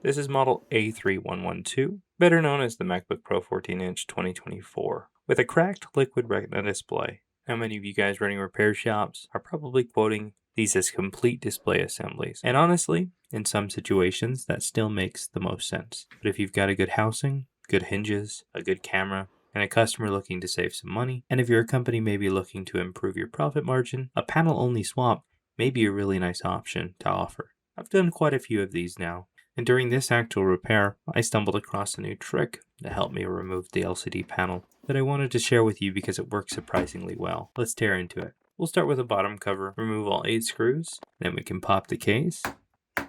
This is model A3112, better known as the MacBook Pro 14-inch 2024, with a cracked Liquid Retina display. Now many of you guys running repair shops are probably quoting these as complete display assemblies. And honestly, in some situations, that still makes the most sense. But if you've got a good housing, good hinges, a good camera, and a customer looking to save some money, and if you're a company maybe looking to improve your profit margin, a panel-only swap may be a really nice option to offer. I've done quite a few of these now, and during this actual repair, I stumbled across a new trick that helped me remove the LCD panel that I wanted to share with you because it works surprisingly well. Let's tear into it. We'll start with the bottom cover, remove all 8 screws, then we can pop the case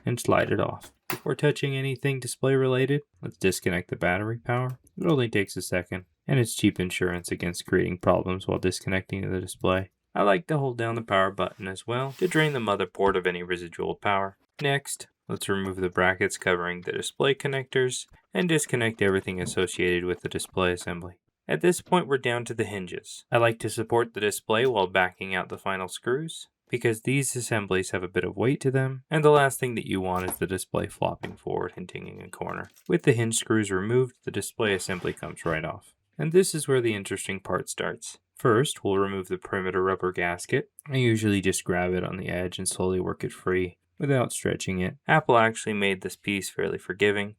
and slide it off. Before touching anything display related, let's disconnect the battery power. It only takes a second, and it's cheap insurance against creating problems while disconnecting the display. I like to hold down the power button as well to drain the motherboard of any residual power. Next, let's remove the brackets covering the display connectors and disconnect everything associated with the display assembly. At this point, we're down to the hinges. I like to support the display while backing out the final screws, because these assemblies have a bit of weight to them, and the last thing that you want is the display flopping forward and dinging a corner. With the hinge screws removed, the display assembly comes right off. And this is where the interesting part starts. First, we'll remove the perimeter rubber gasket. I usually just grab it on the edge and slowly work it free without stretching it. Apple actually made this piece fairly forgiving,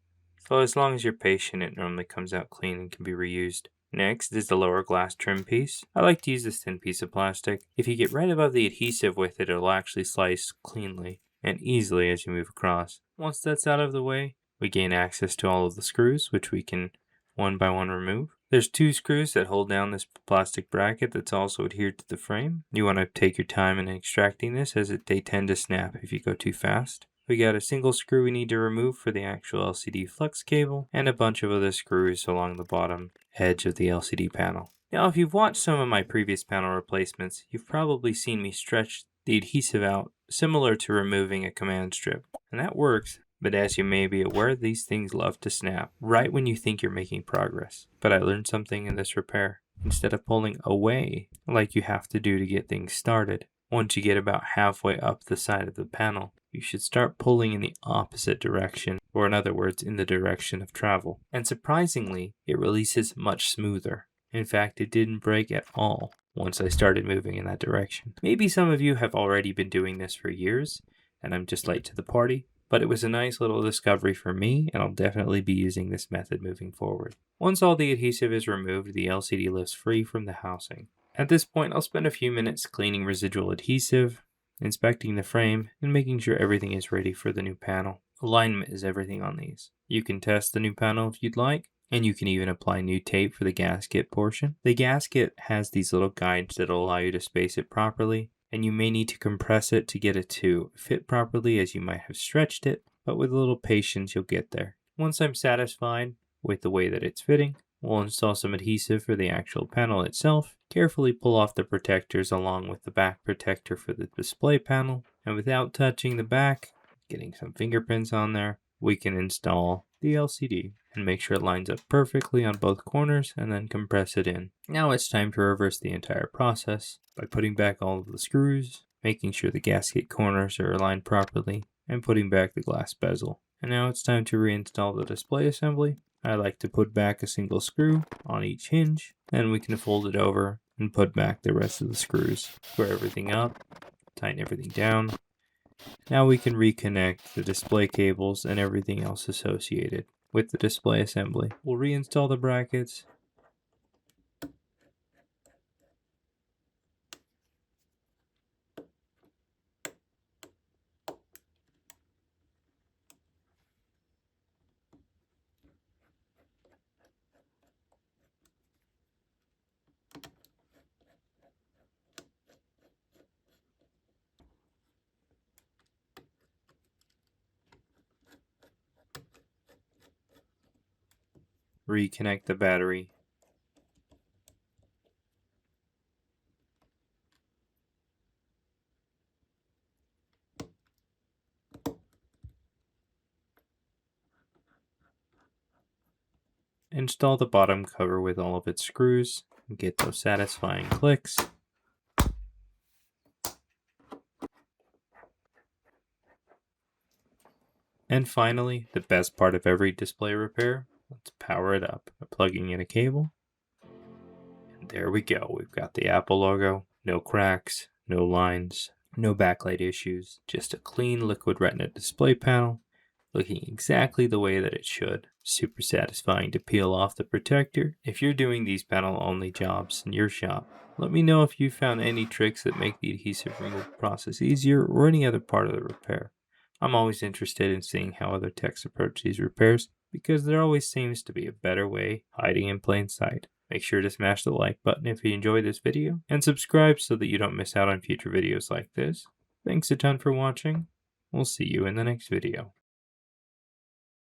so as long as you're patient, it normally comes out clean and can be reused. Next is the lower glass trim piece. I like to use this thin piece of plastic. If you get right above the adhesive with it, it'll actually slice cleanly and easily as you move across. Once that's out of the way, we gain access to all of the screws, which we can one by one remove. There's 2 screws that hold down this plastic bracket that's also adhered to the frame. You want to take your time in extracting this as they tend to snap if you go too fast. We got a single screw we need to remove for the actual LCD flex cable, and a bunch of other screws along the bottom edge of the LCD panel. Now, if you've watched some of my previous panel replacements, you've probably seen me stretch the adhesive out similar to removing a command strip. And that works, but as you may be aware, these things love to snap right when you think you're making progress. But I learned something in this repair. Instead of pulling away like you have to do to get things started, once you get about halfway up the side of the panel, you should start pulling in the opposite direction, or in other words, in the direction of travel. And surprisingly, it releases much smoother. In fact, it didn't break at all once I started moving in that direction. Maybe some of you have already been doing this for years, and I'm just late to the party, but it was a nice little discovery for me, and I'll definitely be using this method moving forward. Once all the adhesive is removed, the LCD lifts free from the housing. At this point, I'll spend a few minutes cleaning residual adhesive, inspecting the frame, and making sure everything is ready for the new panel. Alignment is everything on these. You can test the new panel if you'd like, and you can even apply new tape for the gasket portion. The gasket has these little guides that will allow you to space it properly, and you may need to compress it to get it to fit properly as you might have stretched it, but with a little patience you'll get there. Once I'm satisfied with the way that it's fitting, we'll install some adhesive for the actual panel itself, carefully pull off the protectors along with the back protector for the display panel, and without touching the back, getting some fingerprints on there, we can install the LCD and make sure it lines up perfectly on both corners and then compress it in. Now it's time to reverse the entire process by putting back all of the screws, making sure the gasket corners are aligned properly, and putting back the glass bezel. And now it's time to reinstall the display assembly. I like to put back a single screw on each hinge, then we can fold it over and put back the rest of the screws. Square everything up, tighten everything down. Now we can reconnect the display cables and everything else associated with the display assembly. We'll reinstall the brackets. Reconnect the battery. Install the bottom cover with all of its screws and get those satisfying clicks. And finally, the best part of every display repair, let's power it up by plugging in a cable. And there we go. We've got the Apple logo, no cracks, no lines, no backlight issues, just a clean Liquid Retina display panel looking exactly the way that it should. Super satisfying to peel off the protector. If you're doing these panel only jobs in your shop, let me know if you found any tricks that make the adhesive removal process easier or any other part of the repair. I'm always interested in seeing how other techs approach these repairs because there always seems to be a better way hiding in plain sight. Make sure to smash the like button if you enjoyed this video and subscribe so that you don't miss out on future videos like this. Thanks a ton for watching. We'll see you in the next video.